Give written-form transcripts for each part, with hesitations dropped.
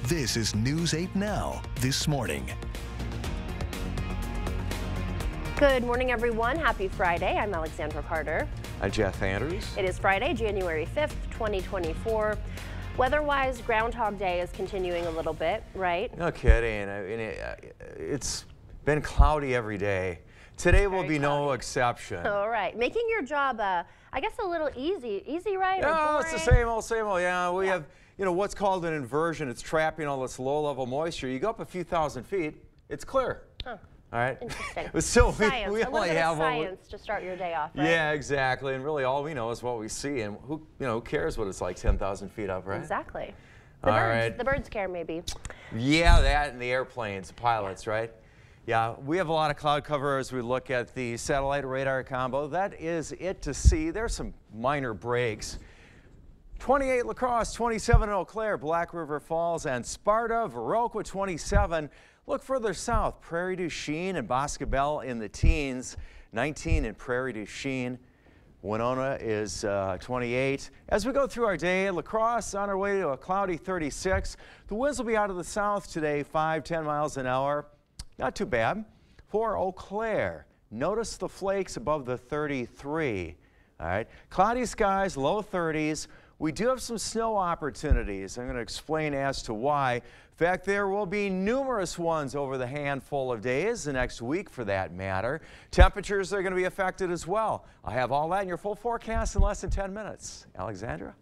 This is News 8 Now, this morning. Good morning, everyone. Happy Friday. I'm Alexandra Carter. I'm Jeff Andrews. It is Friday, January 5th, 2024. Weather-wise, Groundhog Day is continuing a little bit, right? No kidding. I mean, it's been cloudy every day. Today will be no exception. All right. Making your job, I guess, a little easy, right? Yeah, it's the same old, same old. Yeah, we have, what's called an inversion. It's trapping all this low-level moisture. You go up a few thousand feet, it's clear. Huh. All right. Interesting. So science. we only have science to start your day off, right? Yeah, exactly. And really, all we know is what we see, and who cares what it's like 10,000 feet up, right? Exactly. The birds care, maybe. Yeah, that and the airplanes, the pilots, right? Yeah, we have a lot of cloud cover as we look at the satellite radar combo. That is it to see. There's some minor breaks. 28 La Crosse, 27 Eau Claire, Black River Falls, and Sparta, Viroqua 27. Look further south, Prairie du Chien and Boscobel in the teens, 19 in Prairie du Chien. Winona is 28. As we go through our day, La Crosse on our way to a cloudy 36. The winds will be out of the south today, 5-10 miles an hour. Not too bad. For Eau Claire, notice the flakes above the 33. All right, cloudy skies, low 30s. We do have some snow opportunities. I'm going to explain as to why. In fact, there will be numerous ones over the handful of days, the next week for that matter. Temperatures are going to be affected as well. I'll have all that in your full forecast in less than 10 minutes. Alexandra?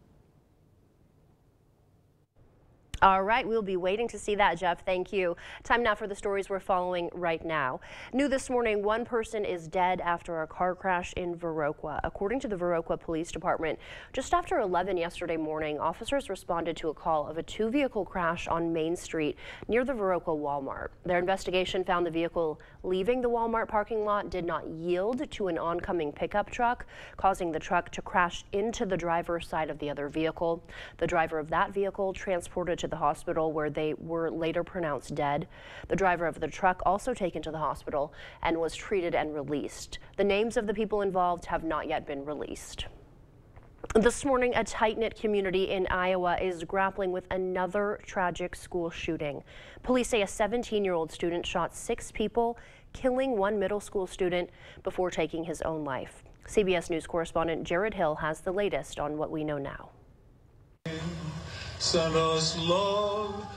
All right, we'll be waiting to see that, Jeff. Thank you. Time now for the stories we're following right now. New this morning, one person is dead after a car crash in Viroqua. According to the Viroqua Police Department, just after 11 yesterday morning, officers responded to a call of a two-vehicle crash on Main Street near the Viroqua Walmart. Their investigation found the vehicle leaving the Walmart parking lot did not yield to an oncoming pickup truck, causing the truck to crash into the driver's side of the other vehicle. The driver of that vehicle transported to the hospital where they were later pronounced dead. The driver of the truck also taken to the hospital and was treated and released. The names of the people involved have not yet been released. This morning, a tight-knit community in Iowa is grappling with another tragic school shooting. Police say a 17-year-old student shot 6 people, killing one middle school student before taking his own life. CBS News correspondent Jared Hill has the latest on what we know now.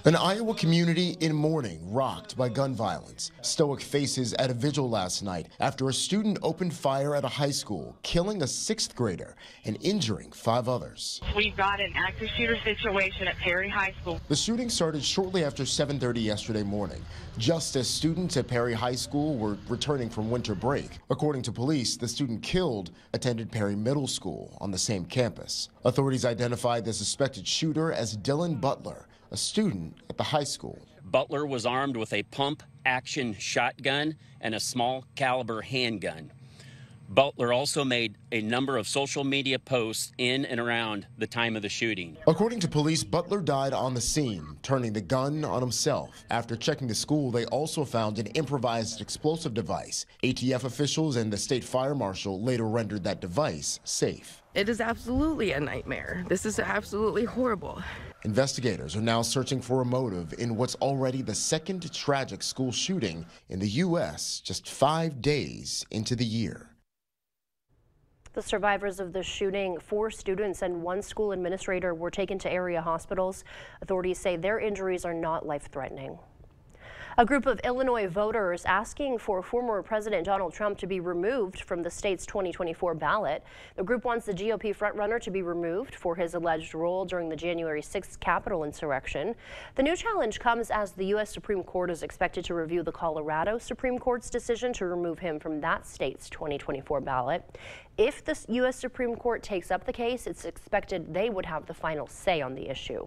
An Iowa community in mourning, rocked by gun violence. Stoic faces at a vigil last night after a student opened fire at a high school, killing a 6th grader and injuring 5 others. We've got an active shooter situation at Perry High School. The shooting started shortly after 7:30 yesterday morning, just as students at Perry High School were returning from winter break. According to police, the student killed attended Perry Middle School on the same campus. Authorities identified the suspected shooter as Dylan Butler, a student at the high school. Butler was armed with a pump-action shotgun and a small caliber handgun. Butler also made a number of social media posts in and around the time of the shooting. According to police, Butler died on the scene, turning the gun on himself. After checking the school, they also found an improvised explosive device. ATF officials and the state fire marshal later rendered that device safe. It is absolutely a nightmare. This is absolutely horrible. Investigators are now searching for a motive in what's already the second tragic school shooting in the U.S. just 5 days into the year. The survivors of the shooting, 4 students and 1 school administrator, were taken to area hospitals. Authorities say their injuries are not life-threatening. A group of Illinois voters asking for former President Donald Trump to be removed from the state's 2024 ballot. The group wants the GOP frontrunner to be removed for his alleged role during the January 6th Capitol insurrection. The new challenge comes as the U.S. Supreme Court is expected to review the Colorado Supreme Court's decision to remove him from that state's 2024 ballot. If the U.S. Supreme Court takes up the case, it's expected they would have the final say on the issue.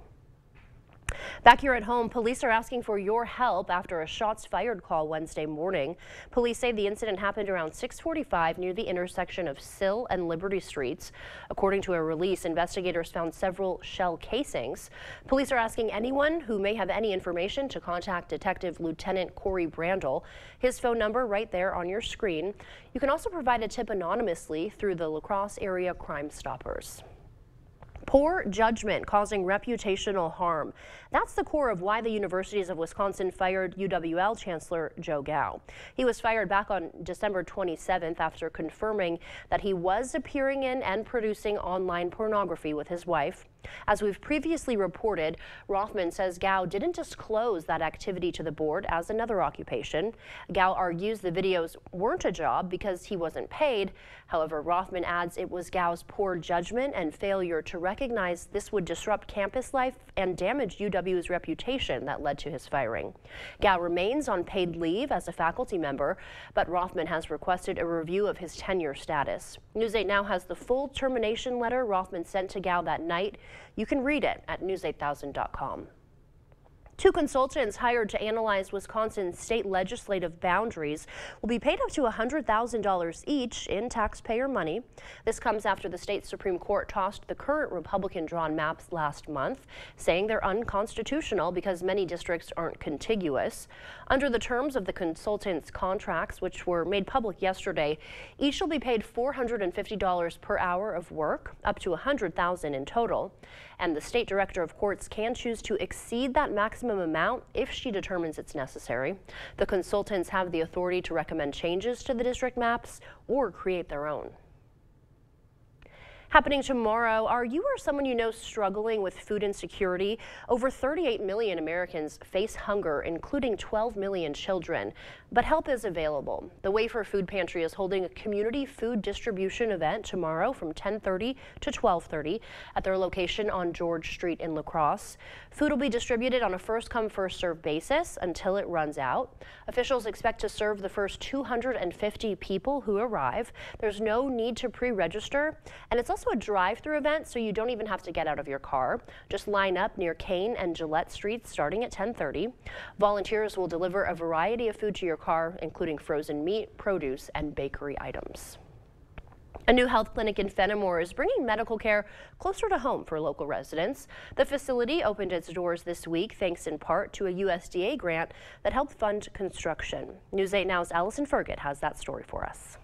Back here at home, police are asking for your help after a shots fired call Wednesday morning. Police say the incident happened around 6:45 near the intersection of Sill and Liberty Streets. According to a release, investigators found several shell casings. Police are asking anyone who may have any information to contact Detective Lieutenant Corey Brandel. His phone number right there on your screen. You can also provide a tip anonymously through the La Crosse Area Crime Stoppers. Poor judgment causing reputational harm. That's the core of why the Universities of Wisconsin fired UWL Chancellor Joe Gao. He was fired back on December 27th after confirming that he was appearing in and producing online pornography with his wife. As we've previously reported, Rothman says Gao didn't disclose that activity to the board as another occupation. Gao argues the videos weren't a job because he wasn't paid. However, Rothman adds it was Gao's poor judgment and failure to recognize this would disrupt campus life and damage UW's reputation that led to his firing. Gao remains on paid leave as a faculty member, but Rothman has requested a review of his tenure status. News 8 Now has the full termination letter Rothman sent to Gao that night. You can read it at news8000.com. Two consultants hired to analyze Wisconsin's state legislative boundaries will be paid up to $100,000 each in taxpayer money. This comes after the state Supreme Court tossed the current Republican-drawn maps last month, saying they're unconstitutional because many districts aren't contiguous. Under the terms of the consultants' contracts, which were made public yesterday, each will be paid $450 per hour of work, up to $100,000 in total. And the state director of courts can choose to exceed that maximum amount if she determines it's necessary. The consultants have the authority to recommend changes to the district maps or create their own. Happening tomorrow, are you or someone you know struggling with food insecurity? Over 38 million Americans face hunger, including 12 million children. But help is available. The Wafer Food Pantry is holding a community food distribution event tomorrow from 10:30 to 12:30 at their location on George Street in La Crosse. Food will be distributed on a first-come, first-served basis until it runs out. Officials expect to serve the first 250 people who arrive. There's no need to pre-register, and it's also a drive-through event, so you don't even have to get out of your car. Just line up near Kane and Gillette Streets starting at 10:30. Volunteers will deliver a variety of food to your car, including frozen meat, produce, and bakery items. A new health clinic in Fenimore is bringing medical care closer to home for local residents. The facility opened its doors this week thanks in part to a USDA grant that helped fund construction. News 8 Now's Allison Fergit has that story for us.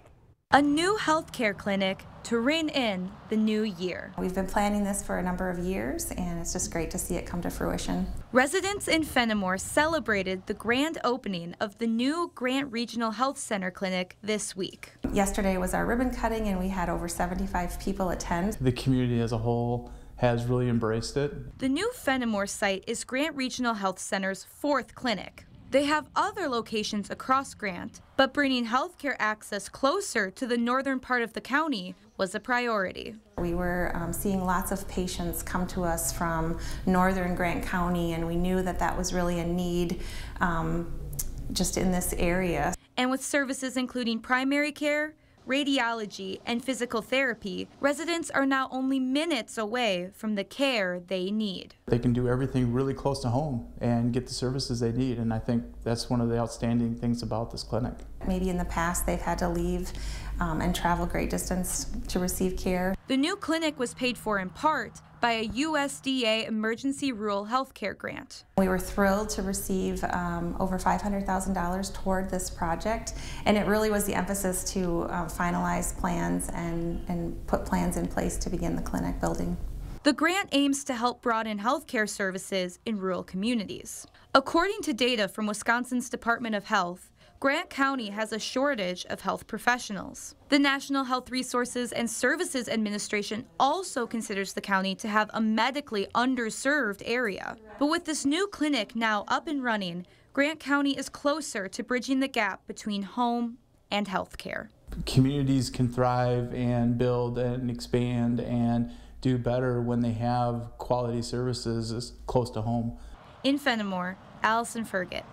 A new healthcare clinic to ring in the new year. We've been planning this for a number of years, and it's just great to see it come to fruition. Residents in Fenimore celebrated the grand opening of the new Grant Regional Health Center clinic this week. Yesterday was our ribbon cutting, and we had over 75 people attend. The community as a whole has really embraced it. The new Fenimore site is Grant Regional Health Center's 4th clinic. They have other locations across Grant, but bringing healthcare access closer to the northern part of the county was a priority. We were seeing lots of patients come to us from northern Grant County, and we knew that that was really a need just in this area. And with services including primary care, radiology, and physical therapy, residents are now only minutes away from the care they need. They can do everything really close to home and get the services they need, and I think that's one of the outstanding things about this clinic. Maybe in the past they've had to leave and travel great distance to receive care. The new clinic was paid for in part by a USDA Emergency Rural Health Care grant. We were thrilled to receive over $500,000 toward this project, and it really was the emphasis to finalize plans and put plans in place to begin the clinic building. The grant aims to help broaden healthcare services in rural communities. According to data from Wisconsin's Department of Health, Grant County has a shortage of health professionals. The National Health Resources and Services Administration also considers the county to have a medically underserved area. But with this new clinic now up and running, Grant County is closer to bridging the gap between home and health care. Communities can thrive and build and expand and do better when they have quality services close to home. In Fenimore, Allison Fergit,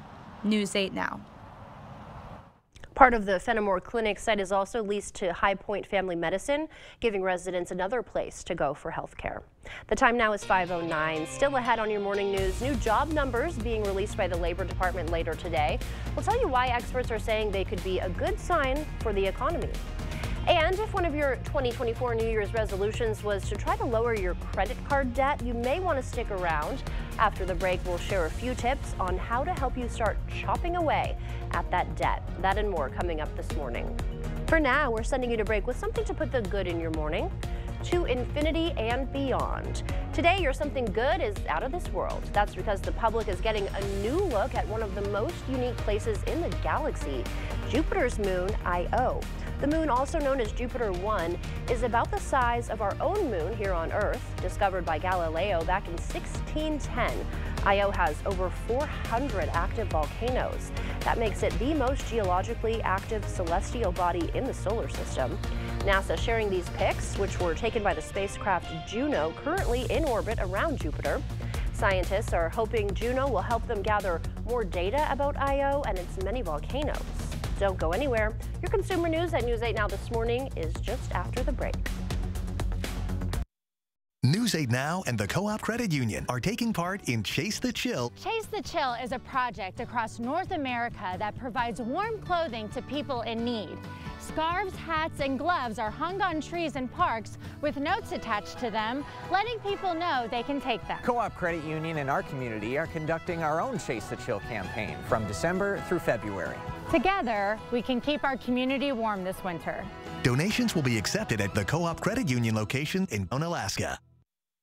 News 8 Now. Part of the Fenimore Clinic site is also leased to High Point Family Medicine, giving residents another place to go for health care. The time now is 5:09. Still ahead on your morning news, new job numbers being released by the Labor Department later today. We'll tell you why experts are saying they could be a good sign for the economy. And if one of your 2024 New Year's resolutions was to try to lower your credit card debt, you may want to stick around. After the break, we'll share a few tips on how to help you start chopping away at that debt. That and more coming up this morning. For now, we're sending you to break with something to put the good in your morning. to infinity and beyond. Today, your something good is out of this world. That's because the public is getting a new look at one of the most unique places in the galaxy, Jupiter's moon, Io. The moon, also known as Jupiter 1, is about the size of our own moon here on Earth. Discovered by Galileo back in 1610, Io has over 400 active volcanoes. That makes it the most geologically active celestial body in the solar system. NASA sharing these pics, which were taken by the spacecraft Juno, currently in orbit around Jupiter. Scientists are hoping Juno will help them gather more data about Io and its many volcanoes. Don't go anywhere. Your consumer news at News 8 Now this morning is just after the break. News 8 Now and the Co-op Credit Union are taking part in Chase the Chill. Chase the Chill is a project across North America that provides warm clothing to people in need. Scarves, hats, and gloves are hung on trees in parks with notes attached to them, letting people know they can take them. Co-op Credit Union and our community are conducting our own Chase the Chill campaign from December through February. Together, we can keep our community warm this winter. Donations will be accepted at the Co-op Credit Union location in Alaska.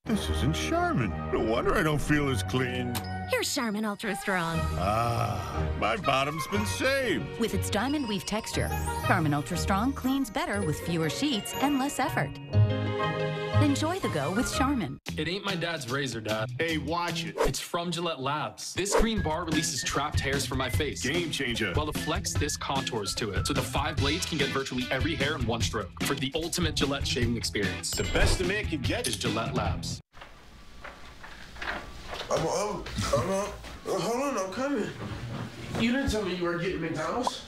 This isn't Charmin. No wonder I don't feel as clean. Here's Charmin Ultra Strong. Ah, my bottom's been saved. With its diamond weave texture, Charmin Ultra Strong cleans better with fewer sheets and less effort. Enjoy the go with Charmin. It ain't my dad's razor, Dad. Hey, watch it. It's from Gillette Labs. This green bar releases trapped hairs from my face. Game changer. While the Flex Disc contours to it, so the 5 blades can get virtually every hair in one stroke. For the ultimate Gillette shaving experience. The best a man can get is Gillette Labs. Hold on, I'm coming. You didn't tell me you were getting McDonald's.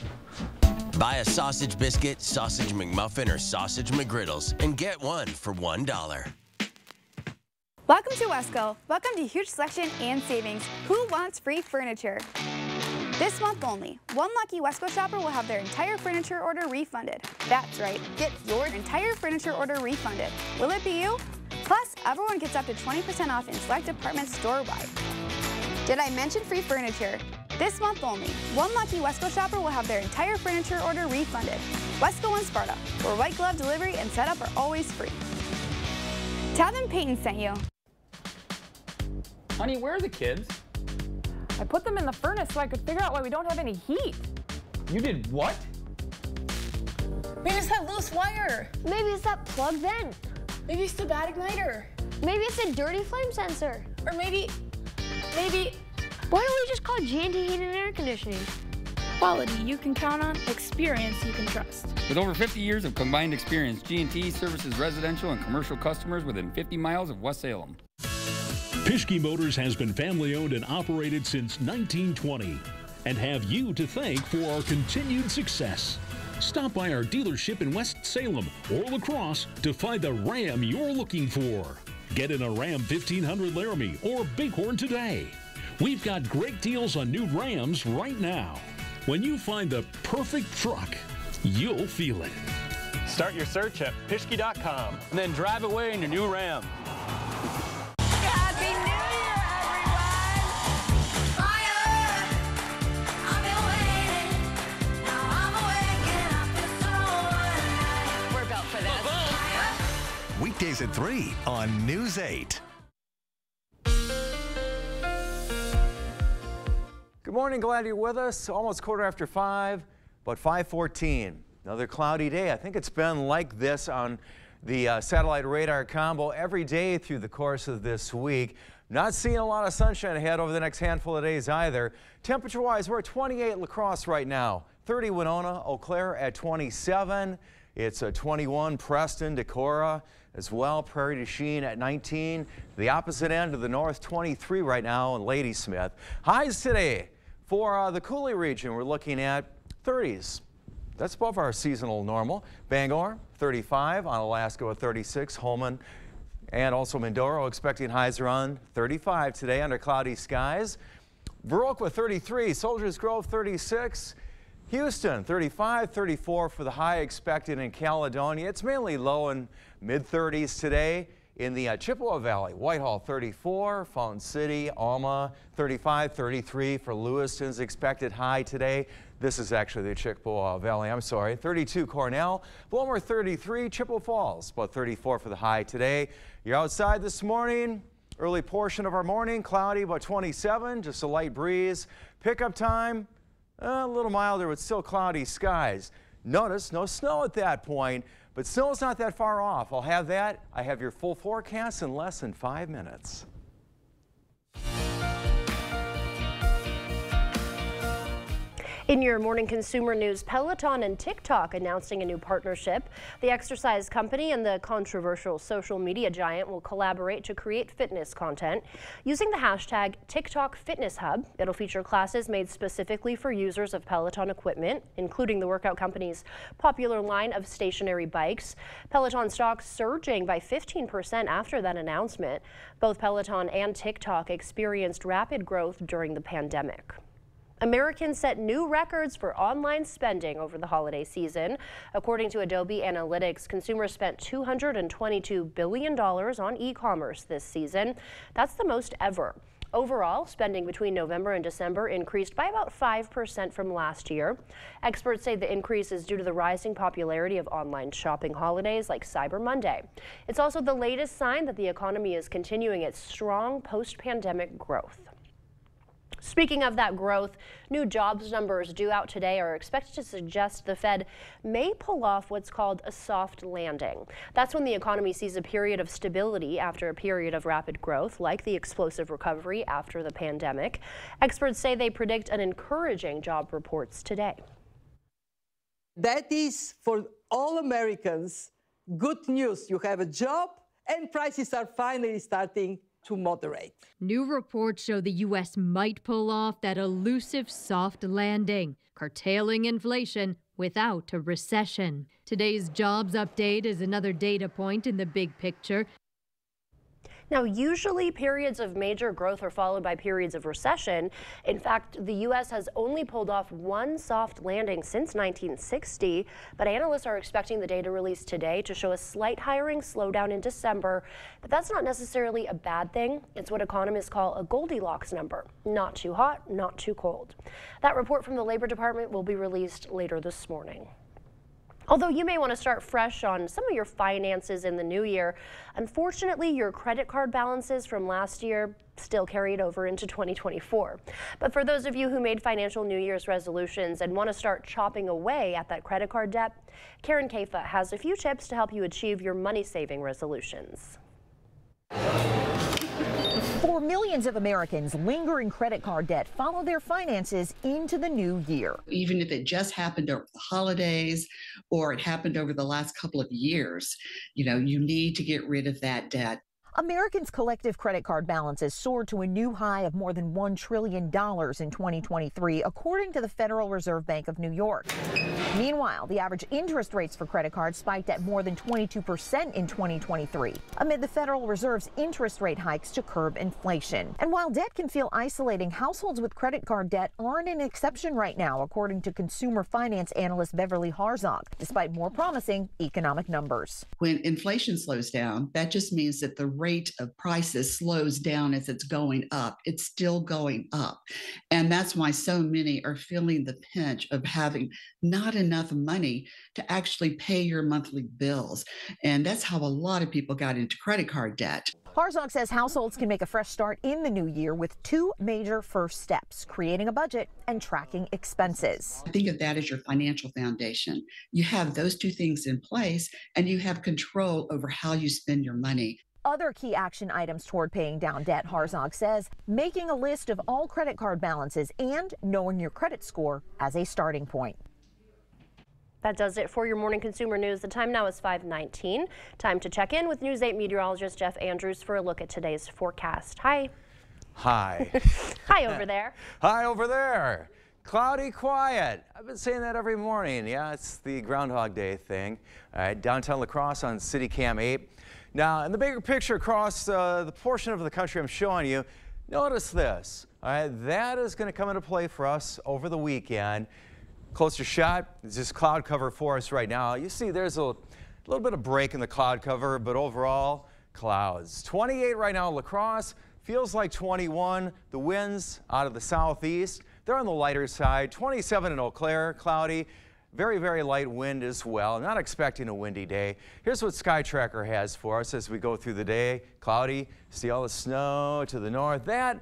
Buy a sausage biscuit, sausage McMuffin, or sausage McGriddles and get one for $1. Welcome to Wesco. Welcome to huge selection and savings. Who wants free furniture? This month only, one lucky Wesco shopper will have their entire furniture order refunded. That's right, get your entire furniture order refunded. Will it be you? Plus, everyone gets up to 20% off in select departments store-wide. Did I mention free furniture? This month only, one lucky Wesco shopper will have their entire furniture order refunded. Wesco and Sparta, where white glove delivery and setup are always free. Tell them Peyton sent you. Honey, where are the kids? I put them in the furnace so I could figure out why we don't have any heat. You did what? Maybe it's that loose wire. Maybe it's that plug vent. Maybe it's the bad igniter. Maybe it's a dirty flame sensor. Or maybe... Why don't we just call G&T Heating and Air Conditioning? Quality you can count on, experience you can trust. With over 50 years of combined experience, G&T services residential and commercial customers within 50 miles of West Salem. Pischke Motors has been family-owned and operated since 1920 and have you to thank for our continued success. Stop by our dealership in West Salem or La Crosse to find the Ram you're looking for. Get in a Ram 1500 Laramie or Bighorn today. We've got great deals on new Rams right now. When you find the perfect truck, you'll feel it. Start your search at Pischke.com and then drive away in your new Ram. Happy New Year, everyone! Fire! I've been waiting. Now I'm waking up this We're built for this. Weekdays at 3 on News 8. Good morning, glad you're with us. Almost 5:15, but 5:14. Another cloudy day. I think it's been like this on the satellite radar combo every day through the course of this week. Not seeing a lot of sunshine ahead over the next handful of days either. Temperature-wise, we're at 28 La Crosse right now, 30 Winona, Eau Claire at 27. It's 21 Preston, Decorah as well, Prairie du Chien at 19. The opposite end of the north, 23 right now in Ladysmith. Highs today for the Coulee region, we're looking at 30s. That's above our seasonal normal. Bangor, 35. Onalaska with 36. Holman and also Mindoro expecting highs around 35 today under cloudy skies. Viroqua, 33. Soldiers Grove, 36. Houston, 35, 34 for the high expected in Caledonia. It's mainly low in mid-30s today In the Chippewa Valley, Whitehall 34, Fountain City, Alma 35, 33 for Lewiston's expected high today. This is actually the Chippewa Valley, I'm sorry. 32 Cornell, Blomer 33, Chippewa Falls, about 34 for the high today. You're outside this morning, early portion of our morning, cloudy, about 27, just a light breeze. Pickup time, a little milder with still cloudy skies. Notice no snow at that point. But snow is not that far off. I'll have that. I have your full forecast in less than 5 minutes. In your morning consumer news, Peloton and TikTok announcing a new partnership. The exercise company and the controversial social media giant will collaborate to create fitness content using the hashtag TikTok Fitness Hub. It'll feature classes made specifically for users of Peloton equipment, including the workout company's popular line of stationary bikes. Peloton stock surging by 15% after that announcement. Both Peloton and TikTok experienced rapid growth during the pandemic. Americans set new records for online spending over the holiday season. According to Adobe Analytics, consumers spent $222 billion on e-commerce this season. That's the most ever. Overall, spending between November and December increased by about 5% from last year. Experts say the increase is due to the rising popularity of online shopping holidays like Cyber Monday. It's also the latest sign that the economy is continuing its strong post-pandemic growth. Speaking of that growth, new jobs numbers due out today are expected to suggest the Fed may pull off what's called a soft landing. That's when the economy sees a period of stability after a period of rapid growth, like the explosive recovery after the pandemic. Experts say they predict an encouraging job reports today. That is, for all Americans, good news. You have a job and prices are finally starting to moderate. New reports show the U.S. might pull off that elusive soft landing, curtailing inflation without a recession. Today's jobs update is another data point in the big picture. Now, usually periods of major growth are followed by periods of recession. In fact, the U.S. has only pulled off one soft landing since 1960, but analysts are expecting the data released today to show a slight hiring slowdown in December. But that's not necessarily a bad thing. It's what economists call a Goldilocks number. Not too hot, not too cold. That report from the Labor Department will be released later this morning. Although you may want to start fresh on some of your finances in the new year, unfortunately, your credit card balances from last year still carried over into 2024. But for those of you who made financial New Year's resolutions and want to start chopping away at that credit card debt, Karen Kafa has a few tips to help you achieve your money-saving resolutions. For millions of Americans, lingering credit card debt follow their finances into the new year. Even if it just happened over the holidays or it happened over the last couple of years, you need to get rid of that debt. Americans' collective credit card balances soared to a new high of more than $1 trillion in 2023, according to the Federal Reserve Bank of New York. Meanwhile, the average interest rates for credit cards spiked at more than 22% in 2023, amid the Federal Reserve's interest rate hikes to curb inflation. And while debt can feel isolating, households with credit card debt aren't an exception right now, according to consumer finance analyst Beverly Harzog, despite more promising economic numbers. When inflation slows down, that just means that the rate of prices slows down as it's going up. It's still going up. And that's why so many are feeling the pinch of having not enough money to actually pay your monthly bills. And that's how a lot of people got into credit card debt. Harzog says households can make a fresh start in the new year with two major first steps: creating a budget and tracking expenses. Think of that as your financial foundation. You have those two things in place and you have control over how you spend your money. Other key action items toward paying down debt, Harzog says, making a list of all credit card balances and knowing your credit score as a starting point. That does it for your morning consumer news. The time now is 5:19. Time to check in with News 8 meteorologist Jeff Andrews for a look at today's forecast. Hi. Hi. Hi over there. Hi over there. Cloudy, quiet. I've been saying that every morning. Yeah, it's the Groundhog Day thing. All right, downtown La Crosse on City Cam 8. Now, in the bigger picture across the portion of the country I'm showing you, notice this. All right, that is going to come into play for us over the weekend. Closer shot is this cloud cover for us right now. You see there's a little bit of break in the cloud cover, but overall, clouds. 28 right now in La Crosse, feels like 21. The winds out of the southeast, they're on the lighter side. 27 in Eau Claire, cloudy. Very, very light wind as well. Not expecting a windy day. Here's what Sky Tracker has for us as we go through the day. Cloudy, see all the snow to the north. That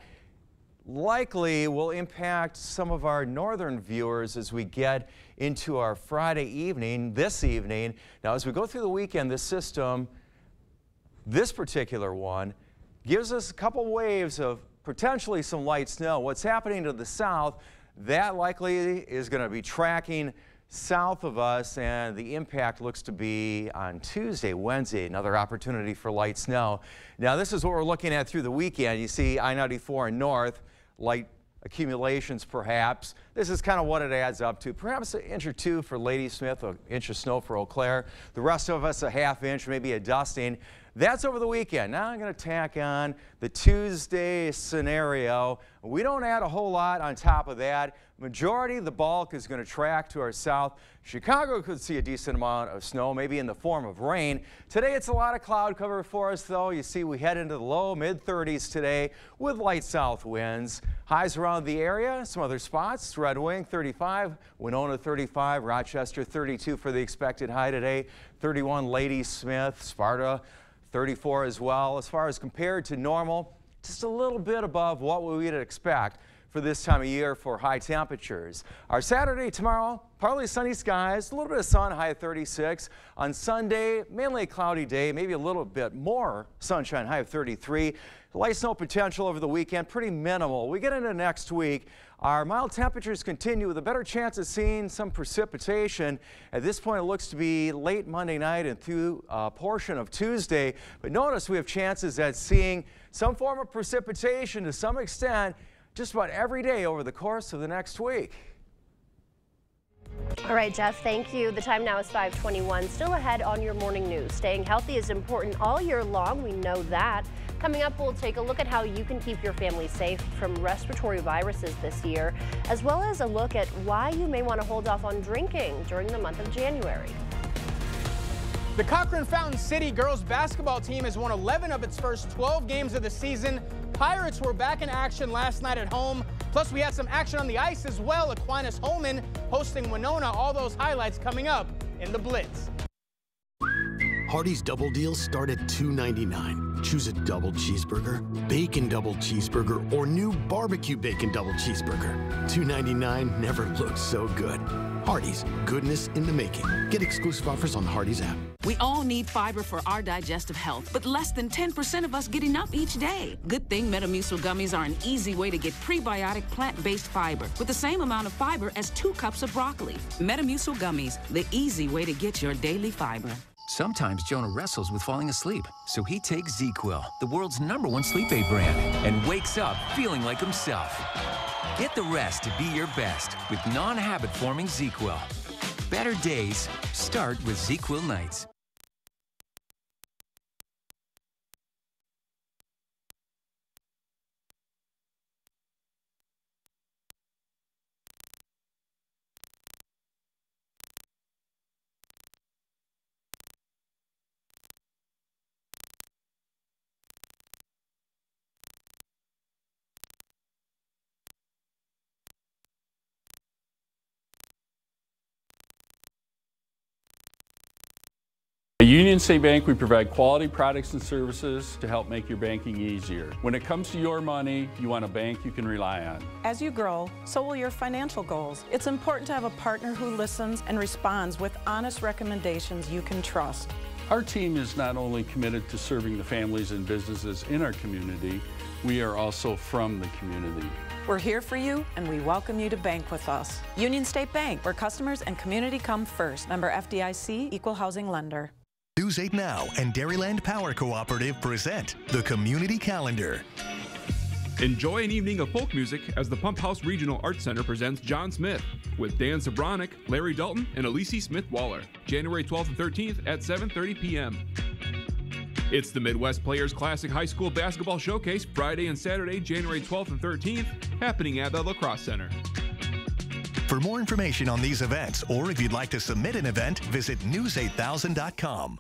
likely will impact some of our northern viewers as we get into our Friday evening, this evening. Now, as we go through the weekend, this system, this particular one, gives us a couple waves of potentially some light snow. What's happening to the south, that likely is going to be tracking south of us, and the impact looks to be on Tuesday, Wednesday, another opportunity for light snow. Now, this is what we're looking at through the weekend. You see I-94 and north, light accumulations perhaps. This is kind of what it adds up to. Perhaps an inch or two for Ladysmith, an inch of snow for Eau Claire. The rest of us a half inch, maybe a dusting. That's over the weekend. Now I'm going to tack on the Tuesday scenario. We don't add a whole lot on top of that. Majority of the bulk is going to track to our south. Chicago could see a decent amount of snow, maybe in the form of rain. Today it's a lot of cloud cover for us, though. You see we head into the low mid-30s today with light south winds. Highs around the area, some other spots. Red Wing 35, Winona 35, Rochester 32 for the expected high today. 31 Ladysmith, Sparta 34 as well. As far as compared to normal, just a little bit above what we would expect for this time of year for high temperatures. Our Saturday tomorrow, partly sunny skies, a little bit of sun, high of 36. On Sunday, mainly a cloudy day, maybe a little bit more sunshine, high of 33. Light snow potential over the weekend, pretty minimal. We get into next week. Our mild temperatures continue with a better chance of seeing some precipitation. At this point, it looks to be late Monday night and through a portion of Tuesday. But notice we have chances at seeing some form of precipitation to some extent just about every day over the course of the next week. All right, Jeff, thank you. The time now is 5:21. Still ahead on your morning news. Staying healthy is important all year long. We know that. Coming up, we'll take a look at how you can keep your family safe from respiratory viruses this year, as well as a look at why you may want to hold off on drinking during the month of January. The Cochran Fountain City girls basketball team has won 11 of its first 12 games of the season. Pirates were back in action last night at home. Plus, we had some action on the ice as well. Aquinas Holman hosting Winona. All those highlights coming up in the Blitz. Hardee's Double Deals start at $2.99. Choose a double cheeseburger, bacon double cheeseburger, or new barbecue bacon double cheeseburger. $2.99 never looked so good. Hardee's, goodness in the making. Get exclusive offers on the Hardee's app. We all need fiber for our digestive health, but less than 10% of us get enough each day. Good thing Metamucil gummies are an easy way to get prebiotic plant-based fiber with the same amount of fiber as 2 cups of broccoli. Metamucil gummies, the easy way to get your daily fiber. Sometimes Jonah wrestles with falling asleep, so he takes ZzzQuil, the world's #1 sleep aid brand, and wakes up feeling like himself. Get the rest to be your best with non-habit-forming ZzzQuil. Better days start with ZzzQuil nights. At Union State Bank, we provide quality products and services to help make your banking easier. When it comes to your money, you want a bank you can rely on. As you grow, so will your financial goals. It's important to have a partner who listens and responds with honest recommendations you can trust. Our team is not only committed to serving the families and businesses in our community, we are also from the community. We're here for you, and we welcome you to bank with us. Union State Bank, where customers and community come first. Member FDIC, Equal Housing Lender. News 8 Now and Dairyland Power Cooperative present the Community Calendar. Enjoy an evening of folk music as the Pump House Regional Arts Center presents John Smith with Dan Sobronic, Larry Dalton, and Elise Smith-Waller, January 12th and 13th at 7:30 p.m. It's the Midwest Players Classic High School Basketball Showcase Friday and Saturday, January 12th and 13th, happening at the La Crosse Center. For more information on these events, or if you'd like to submit an event, visit news8000.com.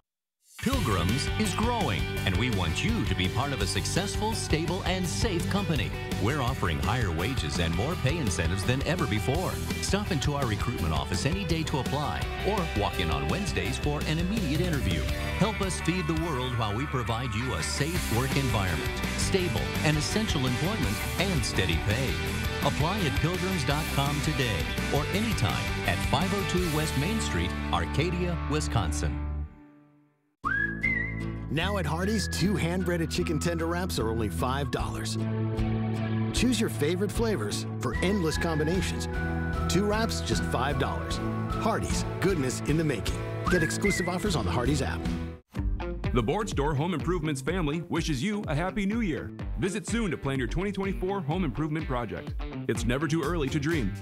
Pilgrims is growing, and we want you to be part of a successful, stable, and safe company. We're offering higher wages and more pay incentives than ever before. Stop into our recruitment office any day to apply, or walk in on Wednesdays for an immediate interview. Help us feed the world while we provide you a safe work environment, stable and essential employment, and steady pay. Apply at pilgrims.com today or anytime at 502 West Main Street, Arcadia, Wisconsin. Now at Hardee's, 2 hand-breaded chicken tender wraps are only $5. Choose your favorite flavors for endless combinations. 2 wraps, just $5. Hardee's, goodness in the making. Get exclusive offers on the Hardee's app. The Board Store Home Improvements family wishes you a Happy New Year. Visit soon to plan your 2024 home improvement project. It's never too early to dream.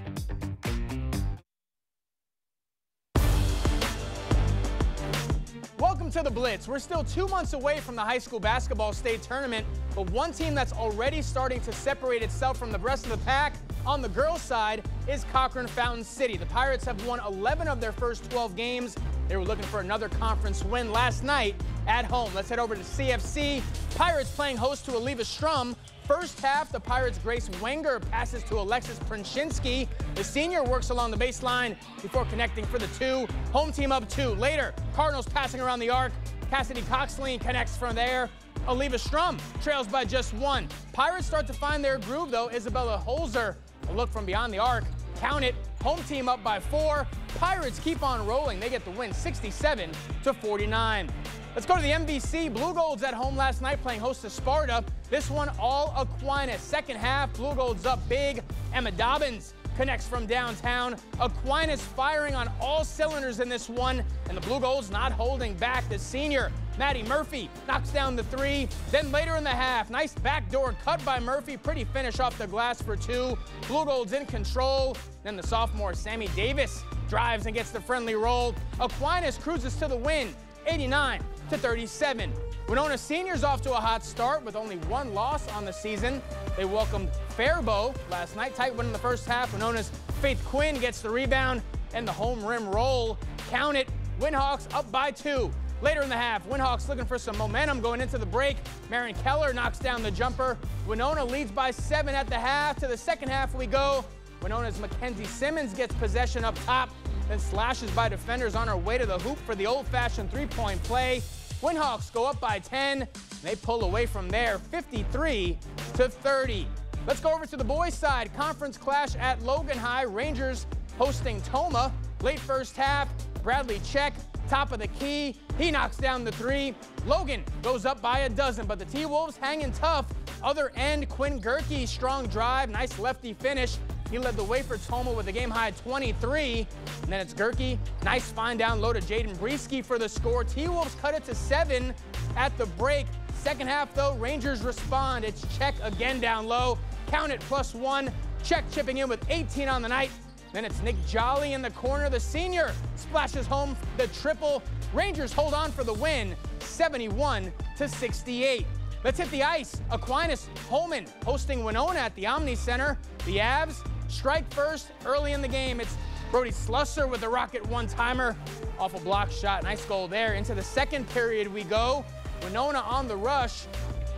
Welcome to the Blitz. We're still 2 months away from the high school basketball state tournament, but one team that's already starting to separate itself from the rest of the pack on the girls' side is Cochran Fountain City. The Pirates have won 11 of their first 12 games. They were looking for another conference win last night at home. Let's head over to CFC. Pirates playing host to Oliva Strum. First half, the Pirates' Grace Wenger passes to Alexis Princhinsky. The senior works along the baseline before connecting for the 2. Home team up 2. Later, Cardinals passing around the arc. Cassidy Coxline connects from there. Oliva Strum trails by just 1. Pirates start to find their groove, though. Isabella Holzer, a look from beyond the arc. Count it. Home team up by 4. Pirates keep on rolling. They get the win 67-49. Let's go to the MVC. Blue Golds at home last night playing host to Sparta. This one all Aquinas. Second half, Blue Golds up big. Emma Dobbins connects from downtown. Aquinas firing on all cylinders in this one, and the Blue Golds not holding back. The senior, Maddie Murphy, knocks down the 3. Then later in the half, nice backdoor cut by Murphy. Pretty finish off the glass for 2. Blue Golds in control. Then the sophomore, Sammy Davis, drives and gets the friendly roll. Aquinas cruises to the win, 89-37. Winona Seniors off to a hot start with only 1 loss on the season. They welcomed Faribault last night. Tight win in the first half. Winona's Faith Quinn gets the rebound and the home rim roll. Count it. Windhawks up by 2. Later in the half, Windhawks looking for some momentum going into the break. Marion Keller knocks down the jumper. Winona leads by 7 at the half. To the second half we go. Winona's Mackenzie Simmons gets possession up top, then slashes by defenders on her way to the hoop for the old-fashioned three-point play. Windhawks go up by 10. They pull away from there, 53-30. Let's go over to the boys' side. Conference clash at Logan High. Rangers hosting Toma. Late first half, Bradley Check, top of the key. He knocks down the 3. Logan goes up by a dozen, but the T-Wolves hanging tough. Other end, Quinn Gerke, strong drive, nice lefty finish. He led the way for Toma with a game-high 23. And then it's Gerke. Nice find down low to Jaden Breesky for the score. T-Wolves cut it to 7 at the break. Second half, though, Rangers respond. It's Check again down low. Count it, +1. Check chipping in with 18 on the night. Then it's Nick Jolly in the corner. The senior splashes home the triple. Rangers hold on for the win, 71-68. Let's hit the ice. Aquinas Holman hosting Winona at the Omni Center. The Avs strike first early in the game. It's Brody Slusser with the rocket one-timer off a block shot. Nice goal there. Into the second period we go. Winona on the rush.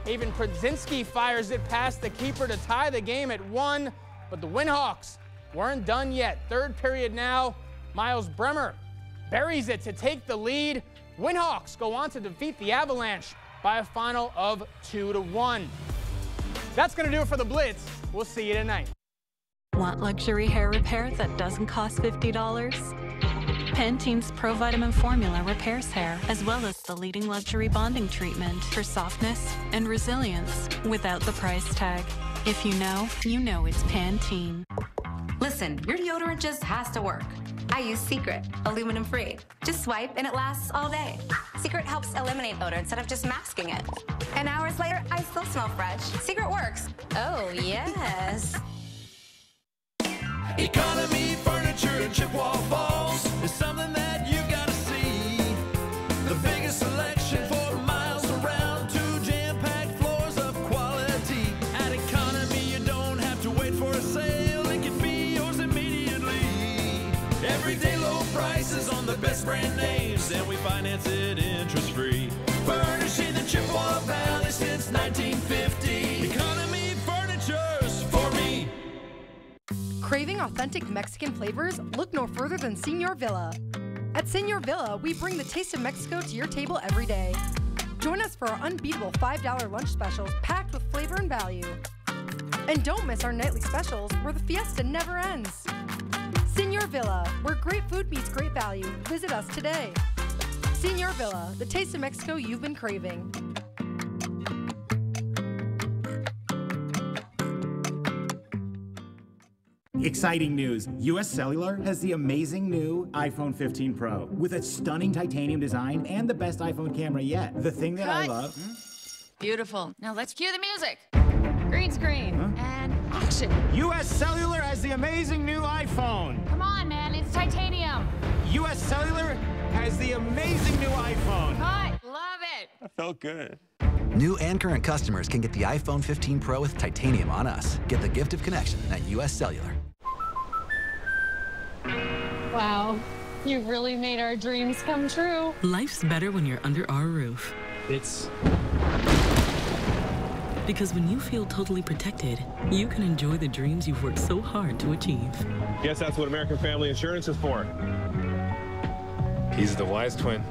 Haven Krodzinski fires it past the keeper to tie the game at 1. But the Windhawks weren't done yet. Third period now. Miles Bremer buries it to take the lead. Windhawks go on to defeat the Avalanche by a final of 2-1. That's going to do it for the Blitz. We'll see you tonight. Want luxury hair repair that doesn't cost $50? Pantene's Pro Vitamin Formula repairs hair, as well as the leading luxury bonding treatment for softness and resilience without the price tag. If you know it's Pantene. Listen, your deodorant just has to work. I use Secret, aluminum free. Just swipe and it lasts all day. Secret helps eliminate odor instead of just masking it. And hours later, I still smell fresh. Secret works. Oh, yes. Economy Furniture in Chippewa Falls is something that you gotta see. The biggest selection for miles around, 2 jam-packed floors of quality. At Economy, you don't have to wait for a sale. It can be yours immediately. Everyday low prices on the best brand names, and we finance it interest-free. Craving authentic Mexican flavors? Look no further than Señor Villa. At Señor Villa, we bring the taste of Mexico to your table every day. Join us for our unbeatable $5 lunch specials packed with flavor and value. And don't miss our nightly specials where the fiesta never ends. Señor Villa, where great food meets great value. Visit us today. Señor Villa, the taste of Mexico you've been craving. Exciting news. US Cellular has the amazing new iPhone 15 Pro with a stunning titanium design and the best iPhone camera yet. The thing that I love... Beautiful. Now let's cue the music. Green screen. And action. US Cellular has the amazing new iPhone. Come on, man. It's titanium. US Cellular has the amazing new iPhone. Cut. Love it. That felt good. New and current customers can get the iPhone 15 Pro with titanium on us. Get the gift of connection at US Cellular. Wow. You really made our dreams come true. Life's better when you're under our roof. Because when you feel totally protected, you can enjoy the dreams you've worked so hard to achieve. Guess that's what American Family Insurance is for. He's the wise twin.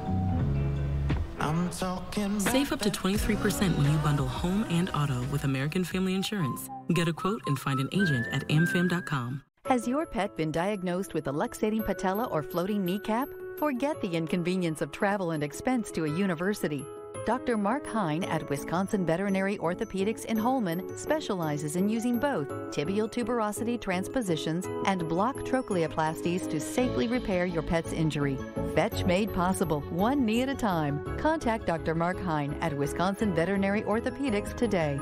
Save up to 23% when you bundle home and auto with American Family Insurance. Get a quote and find an agent at amfam.com. Has your pet been diagnosed with a luxating patella or floating kneecap? Forget the inconvenience of travel and expense to a university. Dr. Mark Hine at Wisconsin Veterinary Orthopedics in Holmen specializes in using both tibial tuberosity transpositions and block trochleoplasties to safely repair your pet's injury. Fetch made possible, one knee at a time. Contact Dr. Mark Hine at Wisconsin Veterinary Orthopedics today.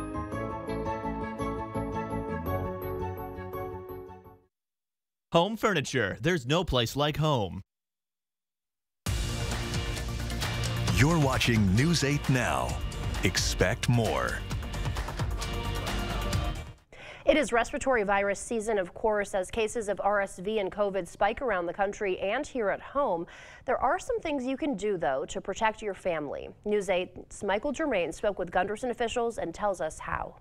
Home furniture. There's no place like home. You're watching News 8 Now. Expect more. It is respiratory virus season, of course, as cases of RSV and COVID spike around the country and here at home. There are some things you can do, though, to protect your family. News 8's Michael Germain spoke with Gunderson officials and tells us how.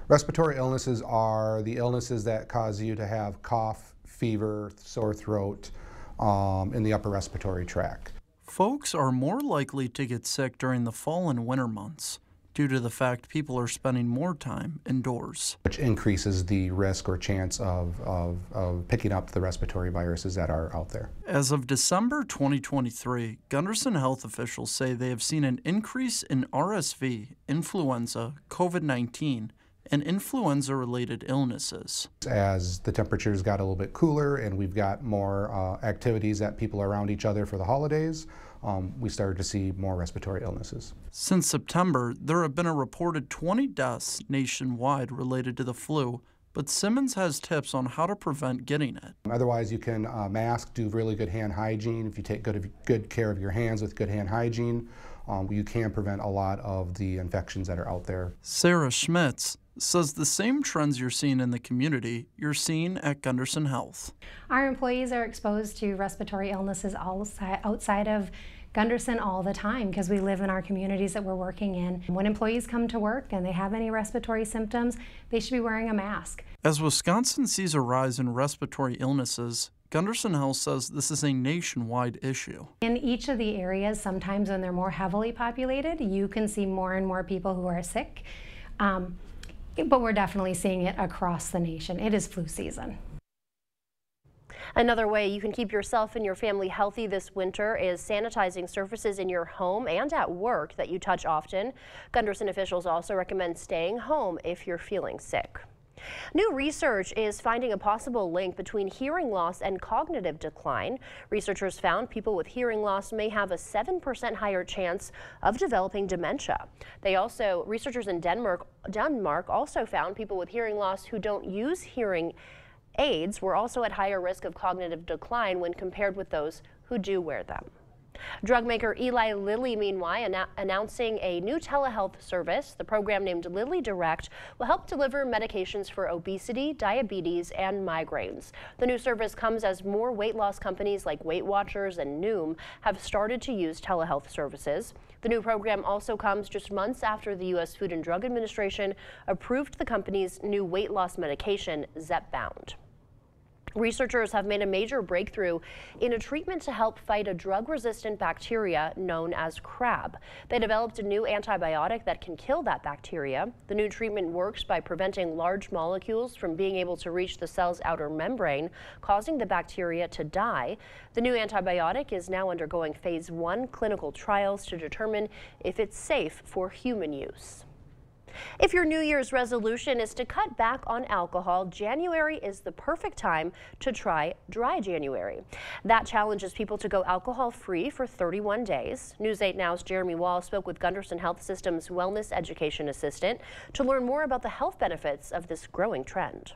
Respiratory illnesses are the illnesses that cause you to have cough, fever, sore throat in the upper respiratory tract. Folks are more likely to get sick during the fall and winter months due to the fact people are spending more time indoors, which increases the risk or chance of picking up the respiratory viruses that are out there. As of December 2023, Gunderson health officials say they have seen an increase in RSV, influenza, COVID-19, and influenza-related illnesses. As the temperatures got a little bit cooler and we've got more activities that people are around each other for the holidays, we started to see more respiratory illnesses. Since September, there have been a reported 20 deaths nationwide related to the flu, but Simmons has tips on how to prevent getting it. Otherwise, you can mask, do really good hand hygiene. If you take good care of your hands with good hand hygiene, you can prevent a lot of the infections that are out there. Sarah Schmitz says the same trends you're seeing in the community, you're seeing at Gunderson Health. Our employees are exposed to respiratory illnesses outside of Gunderson all the time because we live in our communities that we're working in. When employees come to work and they have any respiratory symptoms, they should be wearing a mask. As Wisconsin sees a rise in respiratory illnesses, Gunderson Health says this is a nationwide issue. In each of the areas, sometimes when they're more heavily populated, you can see more and more people who are sick. But we're definitely seeing it across the nation. It is flu season. Another way you can keep yourself and your family healthy this winter is sanitizing surfaces in your home and at work that you touch often. Gunderson officials also recommend staying home if you're feeling sick. New research is finding a possible link between hearing loss and cognitive decline. Researchers found people with hearing loss may have a 7% higher chance of developing dementia. Researchers in Denmark also found people with hearing loss who don't use hearing aids were also at higher risk of cognitive decline when compared with those who do wear them. Drug maker Eli Lilly, meanwhile, announcing a new telehealth service. The program, named Lilly Direct, will help deliver medications for obesity, diabetes, and migraines. The new service comes as more weight loss companies like Weight Watchers and Noom have started to use telehealth services. The new program also comes just months after the U.S. Food and Drug Administration approved the company's new weight loss medication, Zepbound. Researchers have made a major breakthrough in a treatment to help fight a drug-resistant bacteria known as CRAB. They developed a new antibiotic that can kill that bacteria. The new treatment works by preventing large molecules from being able to reach the cell's outer membrane, causing the bacteria to die. The new antibiotic is now undergoing phase 1 clinical trials to determine if it's safe for human use. If your New Year's resolution is to cut back on alcohol, January is the perfect time to try Dry January. That challenges people to go alcohol-free for 31 days. News 8 Now's Jeremy Wall spoke with Gunderson Health System's Wellness Education Assistant to learn more about the health benefits of this growing trend.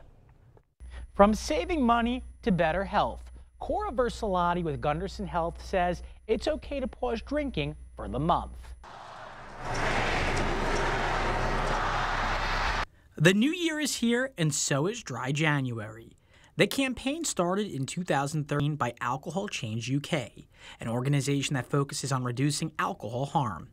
From saving money to better health, Cora Versalati with Gunderson Health says it's okay to pause drinking for the month. The new year is here, and so is Dry January. The campaign started in 2013 by Alcohol Change UK, an organization that focuses on reducing alcohol harm.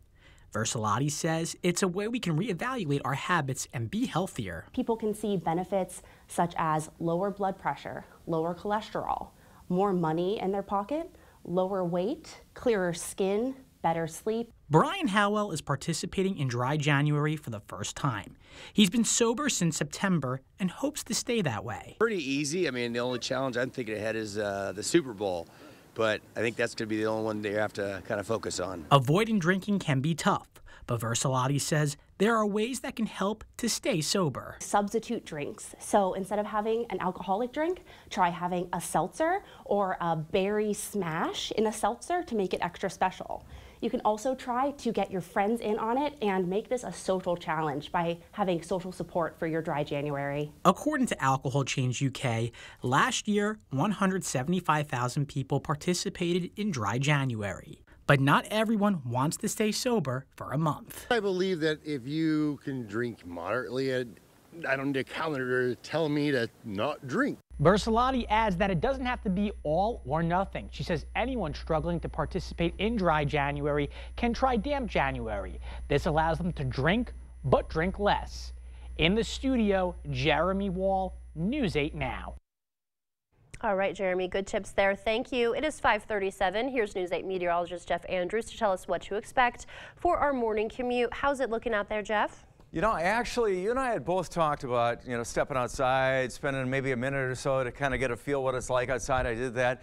Versalati says it's a way we can reevaluate our habits and be healthier. People can see benefits such as lower blood pressure, lower cholesterol, more money in their pocket, lower weight, clearer skin, better sleep. Brian Howell is participating in Dry January for the first time. He's been sober since September and hopes to stay that way. Pretty easy. I mean, the only challenge I'm thinking ahead is the Super Bowl, but I think that's going to be the only one that you have to kind of focus on. Avoiding drinking can be tough, but Versalati says there are ways that can help to stay sober. Substitute drinks. So instead of having an alcoholic drink, try having a seltzer or a berry smash in a seltzer to make it extra special. You can also try to get your friends in on it and make this a social challenge by having social support for your Dry January. According to Alcohol Change UK, last year 175,000 people participated in Dry January. But not everyone wants to stay sober for a month. I believe that if you can drink moderately, I don't need a calendar telling me to not drink. Versalati adds that it doesn't have to be all or nothing. She says anyone struggling to participate in Dry January can try Damp January. This allows them to drink, but drink less. In the studio, Jeremy Wall, News 8 Now. All right, Jeremy, good tips there. Thank you. It is 5:37. Here's News 8 meteorologist Jeff Andrews to tell us what to expect for our morning commute. How's it looking out there, Jeff? You know, actually, you and I had both talked about, stepping outside, spending maybe a minute or so to kind of get a feel what it's like outside. I did that.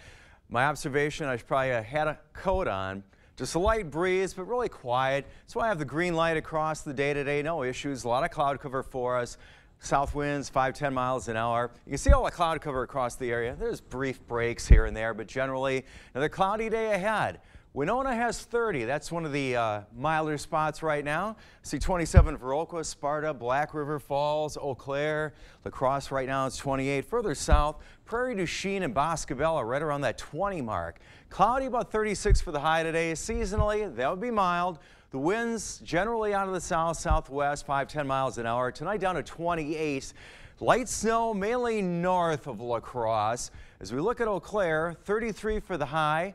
My observation, I probably had a coat on. Just a light breeze, but really quiet. That's why I have the green light across the day today. No issues. A lot of cloud cover for us. South winds 5-10 miles an hour. You can see all the cloud cover across the area. There's brief breaks here and there, but generally another cloudy day ahead. Winona has 30. That's one of the milder spots right now. See 27 for Oakwood, Sparta, Black River Falls, Eau Claire. La Crosse right now is 28. Further south, Prairie du Chien and Boscobella right around that 20 mark. Cloudy, about 36 for the high today. Seasonally, that would be mild. The winds generally out of the south, southwest, 5-10 miles an hour. Tonight down to 28. Light snow mainly north of La Crosse. As we look at Eau Claire, 33 for the high.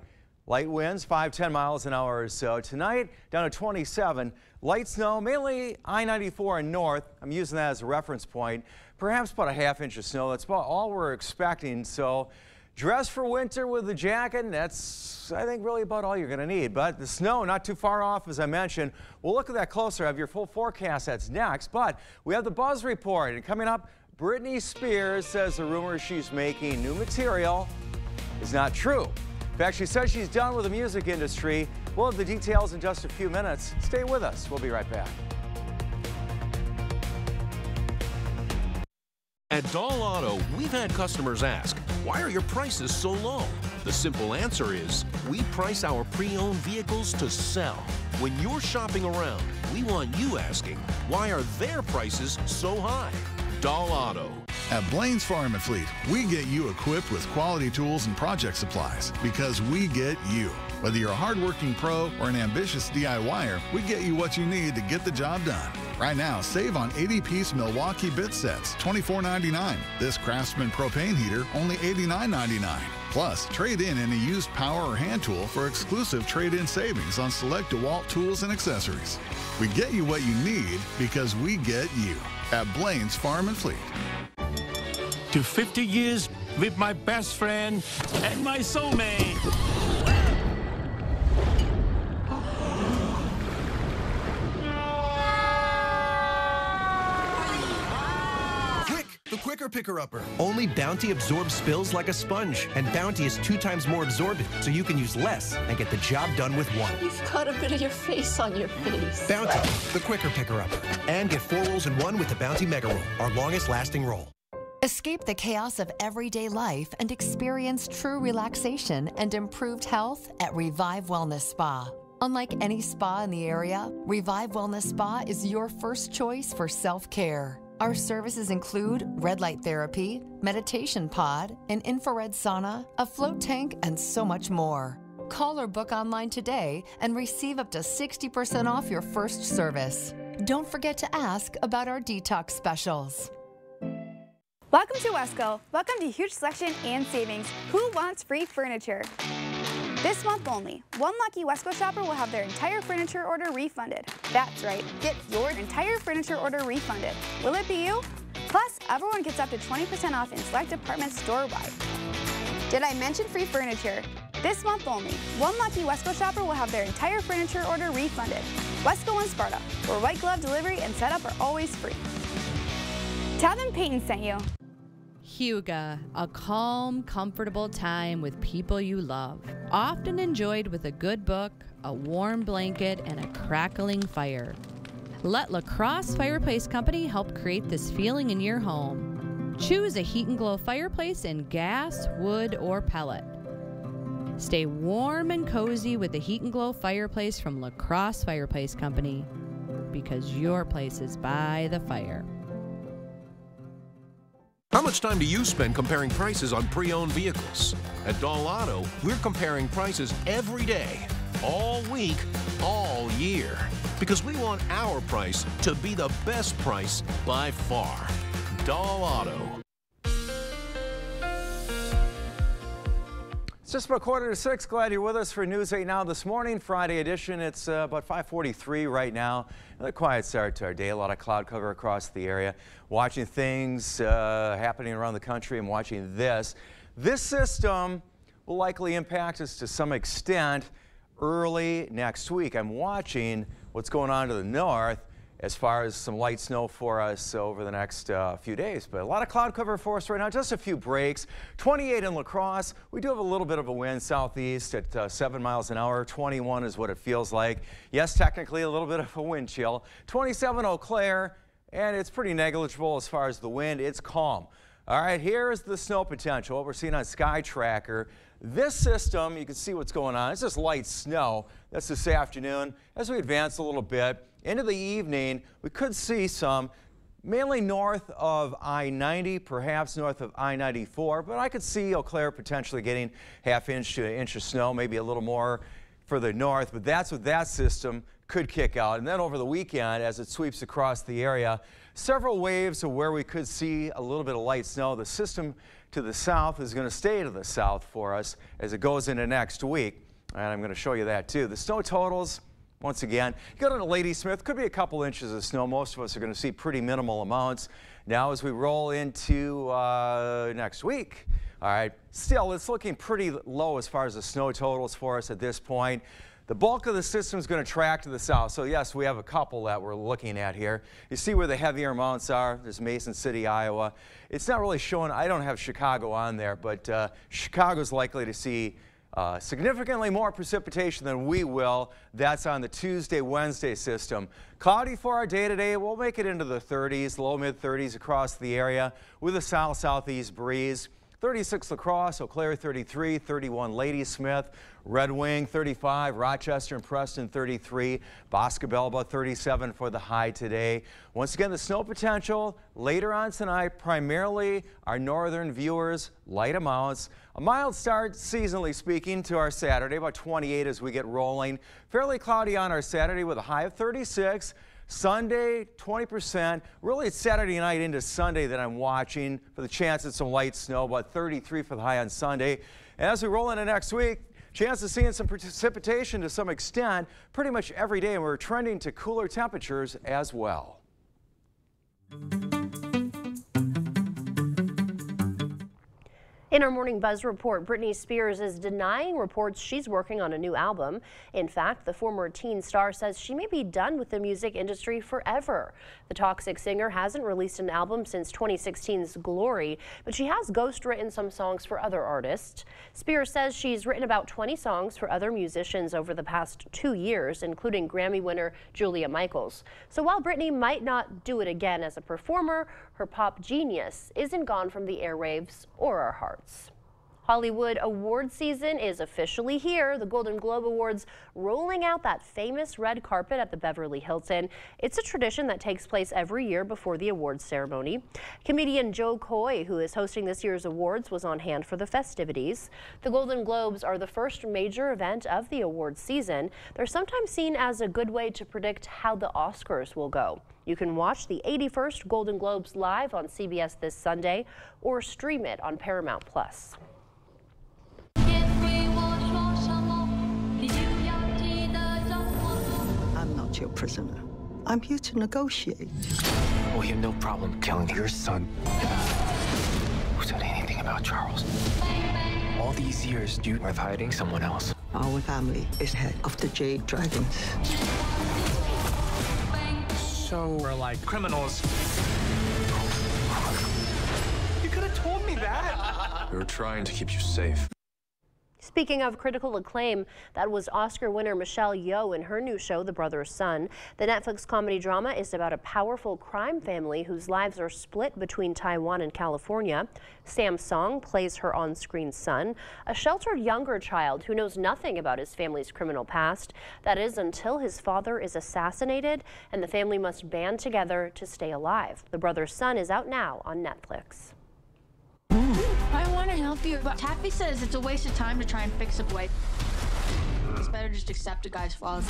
Light winds 5-10 miles an hour or so. Tonight down to 27. Light snow mainly I-94 and north. I'm using that as a reference point. Perhaps about a ½ inch of snow. That's about all we're expecting. So dress for winter with a jacket, and that's, I think, really about all you're going to need. But the snow not too far off, as I mentioned. We'll look at that closer. I have your full forecast. That's next. But we have the Buzz Report. And coming up, Britney Spears says the rumor she's making new material is not true. In fact, she says she's done with the music industry. We'll have the details in just a few minutes. Stay with us. We'll be right back. At Doll Auto, we've had customers ask, why are your prices so low? The simple answer is, we price our pre-owned vehicles to sell. When you're shopping around, we want you asking, why are their prices so high? Doll Auto. At Blaine's Farm and Fleet, we get you equipped with quality tools and project supplies because we get you. Whether you're a hardworking pro or an ambitious DIYer, we get you what you need to get the job done. Right now, save on 80-piece Milwaukee bit sets, $24.99. This Craftsman propane heater, only $89.99. Plus, trade in any used power or hand tool for exclusive trade-in savings on select DeWalt tools and accessories. We get you what you need because we get you at Blaine's Farm and Fleet. To 50 years with my best friend and my soulmate. The Quicker Picker-Upper. Only Bounty absorbs spills like a sponge, and Bounty is 2 times more absorbent, so you can use less and get the job done with 1. You've got a bit of your face on your face. Bounty, the Quicker Picker-Upper. And get 4 rolls in 1 with the Bounty Mega Roll, our longest-lasting roll. Escape the chaos of everyday life and experience true relaxation and improved health at Revive Wellness Spa. Unlike any spa in the area, Revive Wellness Spa is your first choice for self-care. Our services include red light therapy, meditation pod, an infrared sauna, a float tank, and so much more. Call or book online today and receive up to 60% off your first service. Don't forget to ask about our detox specials. Welcome to Wesco. Welcome to huge selection and savings. Who wants free furniture? This month only, one lucky Wesco shopper will have their entire furniture order refunded. That's right, get your entire furniture order refunded. Will it be you? Plus, everyone gets up to 20% off in select departments store-wide. Did I mention free furniture? This month only, one lucky Wesco shopper will have their entire furniture order refunded. Wesco and Sparta, where white glove delivery and setup are always free. Tell them Peyton sent you. Huga, a calm, comfortable time with people you love. Often enjoyed with a good book, a warm blanket, and a crackling fire. Let La Crosse Fireplace Company help create this feeling in your home. Choose a Heat and Glow fireplace in gas, wood, or pellet. Stay warm and cozy with the Heat and Glow fireplace from La Crosse Fireplace Company, because your place is by the fire. How much time do you spend comparing prices on pre-owned vehicles? At Dahl Auto, we're comparing prices every day, all week, all year, because we want our price to be the best price by far. Dahl Auto. It's just about 5:45. Glad you're with us for News 8 Now this morning, Friday edition. It's about 5:43 right now. A quiet start to our day. A lot of cloud cover across the area. Watching things happening around the country and watching this. This system will likely impact us to some extent early next week. I'm watching what's going on to the north as far as some light snow for us over the next few days. But a lot of cloud cover for us right now, just a few breaks. 28 in La Crosse. We do have a little bit of a wind southeast at 7 miles an hour. 21 is what it feels like. Yes, technically a little bit of a wind chill. 27 Eau Claire, and it's pretty negligible as far as the wind. It's calm. All right, here's the snow potential, what we're seeing on Sky Tracker. This system, you can see what's going on. It's just light snow. That's this afternoon. As we advance a little bit into the evening, we could see some mainly north of I-90, perhaps north of I-94, but I could see Eau Claire potentially getting ½ inch to 1 inch of snow, maybe a little more further north, but that's what that system could kick out. And then over the weekend, as it sweeps across the area, several waves of where we could see a little bit of light snow. The system to the south is going to stay to the south for us as it goes into next week, and I'm going to show you that too. The snow totals, once again, you go to Ladysmith, could be a couple inches of snow. Most of us are going to see pretty minimal amounts. Now as we roll into next week, all right, still it's looking pretty low as far as the snow totals for us at this point. The bulk of the system is going to track to the south. So yes, we have a couple that we're looking at here. You see where the heavier amounts are. There's Mason City, Iowa. It's not really showing, I don't have Chicago on there, but Chicago's likely to see significantly more precipitation than we will. That's on the Tuesday, Wednesday system. Cloudy for our day today. We'll make it into the 30s, low mid 30s across the area with a south-southeast breeze. 36 La Crosse, Eau Claire 33, 31 Ladysmith, Red Wing 35, Rochester and Preston 33, Boscobel 37 for the high today. Once again, the snow potential later on tonight, primarily our northern viewers, light amounts. A mild start, seasonally speaking, to our Saturday, about 28 as we get rolling. Fairly cloudy on our Saturday with a high of 36. Sunday, 20%. Really, it's Saturday night into Sunday that I'm watching for the chance of some light snow, about 33 for the high on Sunday. And as we roll into next week, chance of seeing some precipitation to some extent pretty much every day, and we're trending to cooler temperatures as well. In our Morning Buzz report, Britney Spears is denying reports she's working on a new album. In fact, the former teen star says she may be done with the music industry forever. The Toxic singer hasn't released an album since 2016's Glory, but she has ghostwritten some songs for other artists. Spears says she's written about 20 songs for other musicians over the past 2 years, including Grammy winner Julia Michaels. So while Britney might not do it again as a performer, her pop genius isn't gone from the airwaves or our hearts. Hollywood award season is officially here. The Golden Globe Awards rolling out that famous red carpet at the Beverly Hilton. It's a tradition that takes place every year before the awards ceremony. Comedian Joe Coy, who is hosting this year's awards, was on hand for the festivities. The Golden Globes are the first major event of the awards season. They're sometimes seen as a good way to predict how the Oscars will go. You can watch the 81st Golden Globes live on CBS this Sunday or stream it on Paramount+. I'm not your prisoner. I'm here to negotiate. We have no problem killing your son. Who said anything about Charles? All these years, you were hiding someone else. Our family is head of the Jade Dragons. So we're like criminals. You could have told me that. We were trying to keep you safe. Speaking of critical acclaim, that was Oscar winner Michelle Yeoh in her new show, The Brother's Son. The Netflix comedy drama is about a powerful crime family whose lives are split between Taiwan and California. Sam Song plays her on-screen son, a sheltered younger child who knows nothing about his family's criminal past. That is until his father is assassinated and the family must band together to stay alive. The Brother's Son is out now on Netflix. I want to help you, but Taffy says it's a waste of time to try and fix a boy. It's better just accept a guy's flaws.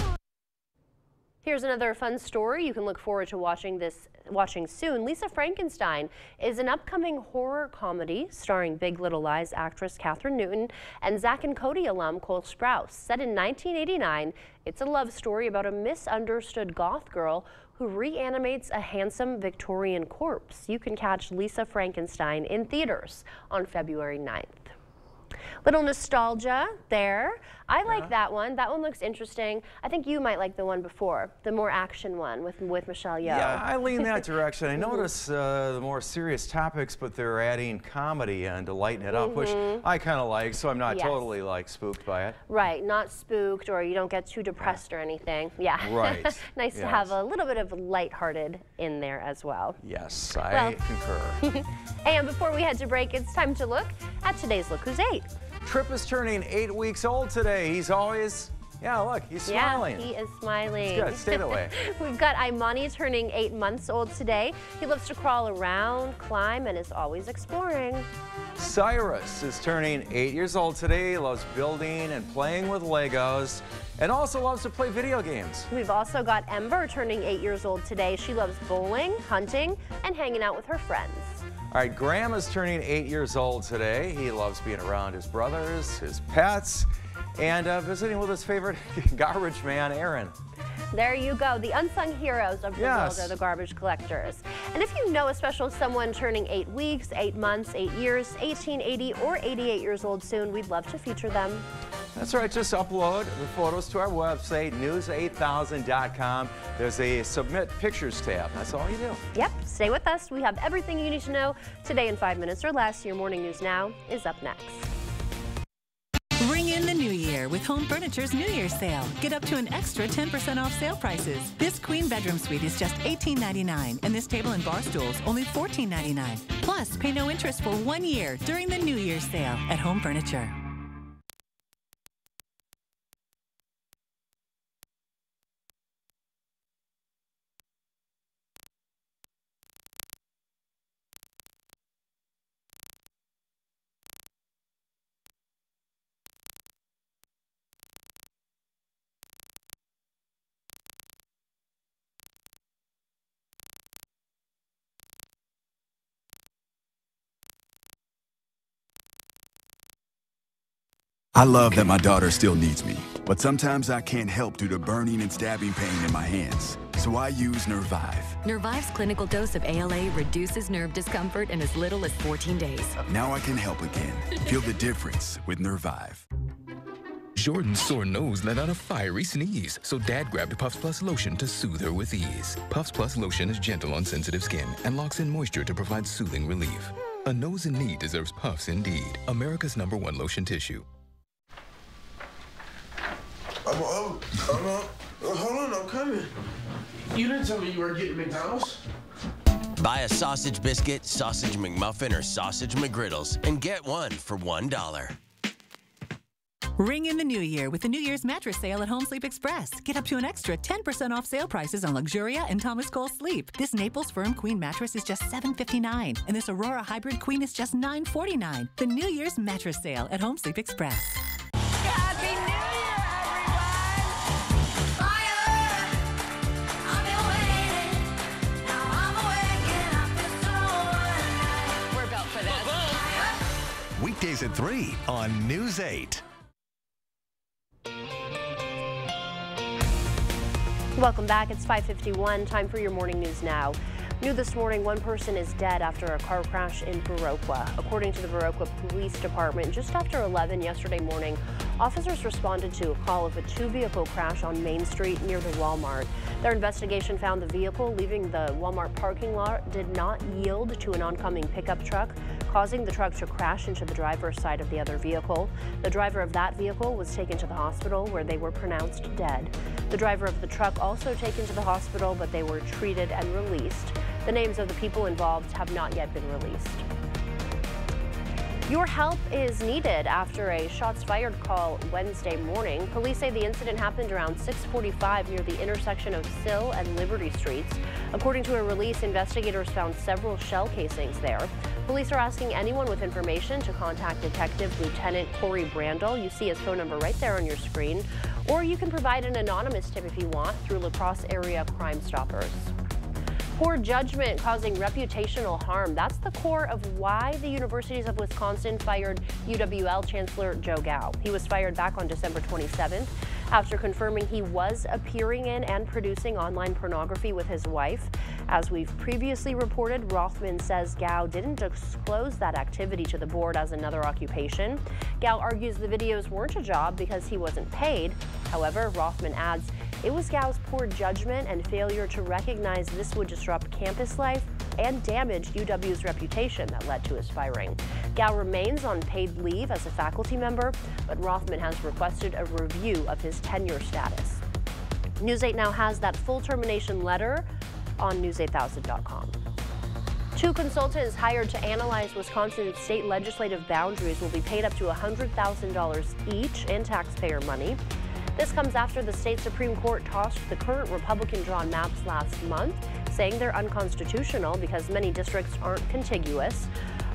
Here's another fun story you can look forward to watching soon. Lisa Frankenstein is an upcoming horror comedy starring Big Little Lies actress Katherine Newton and Zack and Cody alum Cole Sprouse. Set in 1989, it's a love story about a misunderstood goth girl who reanimates a handsome Victorian corpse. You can catch Lisa Frankenstein in theaters on February 9th. Little nostalgia there. I like that one. That one looks interesting. I think you might like the one before, the more action one with Michelle Yeoh. Yeah, I lean that direction. I notice the more serious topics, but they're adding comedy in to lighten it up, which I kind of like, so I'm not totally like spooked by it. Right, not spooked, or you don't get too depressed or anything. Yeah. Right. Nice to have a little bit of lighthearted in there as well. Yes, I concur. And before we head to break, it's time to look at today's Look Who's 8. Trip is turning 8 weeks old today. He's always, look, he's smiling. Yeah, he is smiling. It's good, stay that way. We've got Imani turning 8 months old today. He loves to crawl around, climb, and is always exploring. Cyrus is turning 8 years old today. He loves building and playing with Legos, and also loves to play video games. We've also got Ember turning 8 years old today. She loves bowling, hunting, and hanging out with her friends. All right, Graham is turning 8 years old today. He loves being around his brothers, his pets, and visiting with his favorite garbage man, Aaron. There you go. The unsung heroes of the world are the garbage collectors. And if you know a special someone turning 8 weeks, 8 months, 8 years, 18, 80, or 88 years old soon, we'd love to feature them. That's right. Just upload the photos to our website, news8000.com. There's a Submit Pictures tab. That's all you do. Yep. Stay with us. We have everything you need to know today in 5 minutes or less. Your Morning News Now is up next. Ring in the new year with Home Furniture's New Year's sale. Get up to an extra 10% off sale prices. This queen bedroom suite is just $18.99, and this table and bar stools only $14.99. Plus, pay no interest for 1 year during the New Year's sale at Home Furniture. I love that my daughter still needs me, but sometimes I can't help due to burning and stabbing pain in my hands. So I use Nervive. Nervive's clinical dose of ALA reduces nerve discomfort in as little as 14 days. Now I can help again. Feel the difference with Nervive. Jordan's sore nose let out a fiery sneeze, so Dad grabbed Puffs Plus lotion to soothe her with ease. Puffs Plus lotion is gentle on sensitive skin and locks in moisture to provide soothing relief. A nose in need deserves Puffs indeed. America's #1 lotion tissue. Hold on, I'm coming. You didn't tell me you were getting McDonald's. Buy a sausage biscuit, sausage McMuffin, or sausage McGriddles and get one for $1. Ring in the new year with the New Year's mattress sale at Home Sleep Express. Get up to an extra 10% off sale prices on Luxuria and Thomas Cole Sleep. This Naples Firm Queen mattress is just $7.59, and this Aurora Hybrid Queen is just $9.49. The New Year's mattress sale at Home Sleep Express. Happy New Year, Weekdays at 3 on News 8. Welcome back. It's 5:51. Time for your morning news now. New this morning, one person is dead after a car crash in Viroqua. According to the Viroqua Police Department, just after 11 yesterday morning, officers responded to a call of a two-vehicle crash on Main Street near the Walmart. Their investigation found the vehicle leaving the Walmart parking lot did not yield to an oncoming pickup truck, causing the truck to crash into the driver's side of the other vehicle. The driver of that vehicle was taken to the hospital where they were pronounced dead. The driver of the truck also taken to the hospital, but they were treated and released. The names of the people involved have not yet been released. Your help is needed after a shots fired call Wednesday morning. Police say the incident happened around 6:45 near the intersection of Sill and Liberty Streets. According to a release, investigators found several shell casings there. Police are asking anyone with information to contact Detective Lieutenant Corey Brandel. You see his phone number right there on your screen. Or you can provide an anonymous tip if you want through La Crosse Area Crime Stoppers. Poor judgment causing reputational harm. That's the core of why the Universities of Wisconsin fired UWL Chancellor Joe Gao. He was fired back on December 27th after confirming he was appearing in and producing online pornography with his wife. As we've previously reported, Rothman says Gao didn't disclose that activity to the board as another occupation. Gao argues the videos weren't a job because he wasn't paid. However, Rothman adds it was Gao's poor judgment and failure to recognize this would disrupt campus life and damage UW's reputation that led to his firing. Gao remains on paid leave as a faculty member, but Rothman has requested a review of his tenure status. News 8 now has that full termination letter on news8000.com. Two consultants hired to analyze Wisconsin's state legislative boundaries will be paid up to $100,000 each in taxpayer money. This comes after the state Supreme Court tossed the current Republican-drawn maps last month, saying they're unconstitutional because many districts aren't contiguous.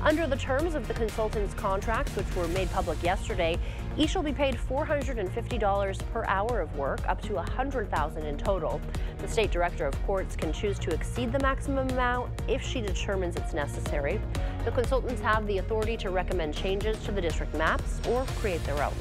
Under the terms of the consultants' contracts, which were made public yesterday, each will be paid $450 per hour of work, up to $100,000 in total. The state director of courts can choose to exceed the maximum amount if she determines it's necessary. The consultants have the authority to recommend changes to the district maps or create their own.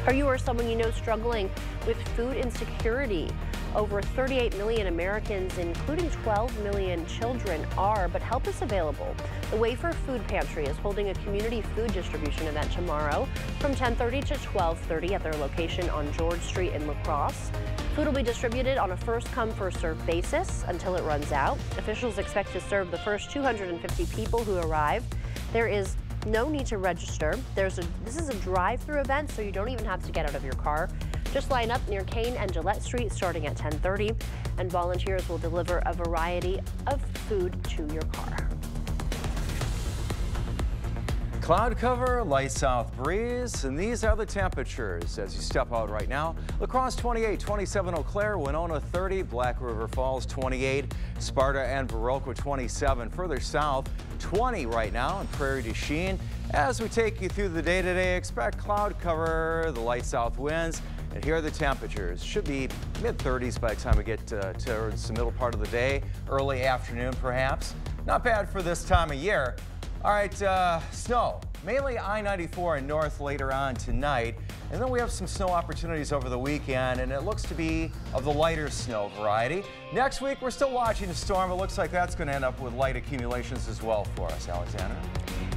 Are you or someone you know struggling with food insecurity? Over 38 million Americans, including 12 million children, are, but help is available. The Wafer Food Pantry is holding a community food distribution event tomorrow from 10:30 to 12:30 at their location on George Street in La Crosse. Food will be distributed on a first-come, first-served basis until it runs out. Officials expect to serve the first 250 people who arrive. There is no need to register. This is a drive-through event, so you don't even have to get out of your car. Just line up near Kane and Gillette Street starting at 10:30, and volunteers will deliver a variety of food to your car. Cloud cover, light south breeze, and these are the temperatures as you step out right now. La Crosse 28, 27 Eau Claire, Winona 30, Black River Falls 28, Sparta and Viroqua 27. Further south, 20 right now in Prairie du Chien. As we take you through the day today, expect cloud cover, the light south winds, and here are the temperatures. Should be mid-30s by the time we get towards the middle part of the day, early afternoon perhaps. Not bad for this time of year. All right, snow. Mainly I-94 and north later on tonight. And then we have some snow opportunities over the weekend, and it looks to be of the lighter snow variety. Next week, we're still watching the storm. It looks like that's going to end up with light accumulations as well for us, Alexandra.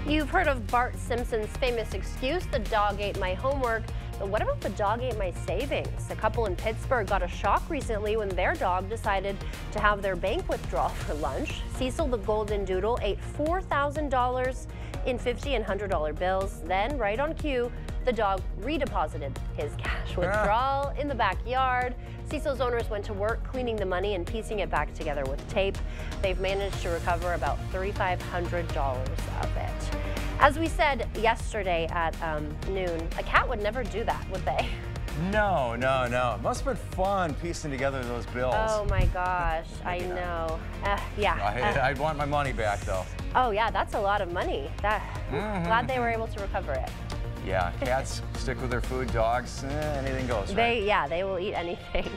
You've heard of Bart Simpson's famous excuse, the dog ate my homework. But what about the dog ate my savings? A couple in Pittsburgh got a shock recently when their dog decided to have their bank withdrawal for lunch. Cecil the Golden Doodle ate $4,000 in $50 and $100 bills. Then, right on cue, the dog redeposited his cash withdrawal in the backyard. Cecil's owners went to work cleaning the money and piecing it back together with tape. They've managed to recover about $3,500 of it. As we said yesterday at noon, a cat would never do that, would they? No, no, no. It must have been fun piecing together those bills. Oh my gosh, I know. Yeah. I'd want my money back though. Oh yeah, that's a lot of money. Glad they were able to recover it. Yeah, cats stick with their food. Dogs, anything goes, right? They will eat anything.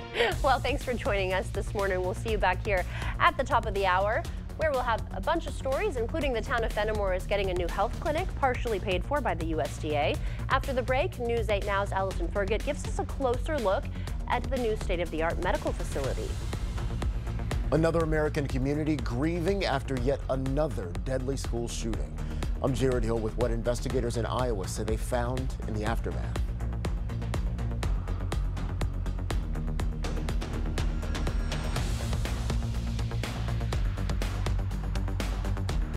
Well, thanks for joining us this morning. We'll see you back here at the top of the hour, where we'll have a bunch of stories, including the town of Fenimore is getting a new health clinic, partially paid for by the USDA. After the break, News 8 Now's Allison Fergit gives us a closer look at the new state-of-the-art medical facility. Another American community grieving after yet another deadly school shooting. I'm Jared Hill with what investigators in Iowa say they found in the aftermath.